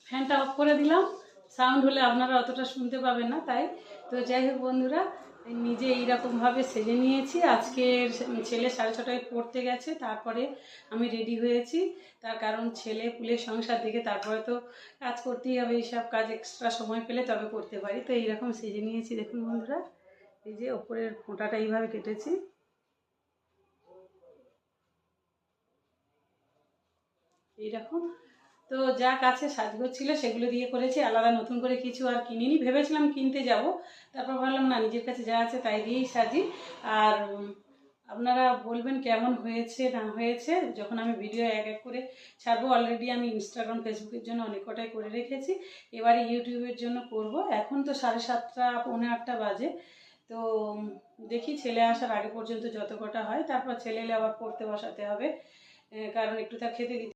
ফ্যানটা অফ করে দিলাম, সাউন্ড হলে আপনারা অতটা শুনতে পাবেন না, তাই। তো যাই হোক বন্ধুরা, নিজে এইরকমভাবে সেজে নিয়েছি। আজকে ছেলে 6:30টায় পড়তে গেছে, তারপরে আমি রেডি হয়েছি। তার কারণ ছেলে পুলে সংসার দেখে তারপরে তো কাজ করতেই হবে, এইসব কাজ এক্সট্রা সময় পেলে তবে করতে পারি। তো এইরকম সেজে নিয়েছি দেখুন বন্ধুরা, এই যে ওপরের ফোঁটাটা এইভাবে কেটেছি, এইরকম। তো যা কাছে সাজগোজ ছিল সেগুলো দিয়ে করেছি, আলাদা নতুন করে কিছু আর কিনিনি। ভেবেছিলাম কিনতে যাব, তারপর ভাবলাম না, নিজের কাছে যা আছে তাই দিয়েই সাজি। আর আপনারা বলবেন কেমন হয়েছে না হয়েছে যখন আমি ভিডিও এক এক করে ছাড়বো। অলরেডি আমি ইনস্টাগ্রাম ফেসবুকের জন্য অনেক কটাই করে রেখেছি, এবারে ইউটিউবের জন্য করব। এখন তো 7:30 পৌনে 8টা বাজে। তো দেখি ছেলে আসার আগে পর্যন্ত যত কটা হয়, তারপর ছেলে এলে আবার পড়তে বসাতে হবে, কারণ একটু তার খেতে দিতে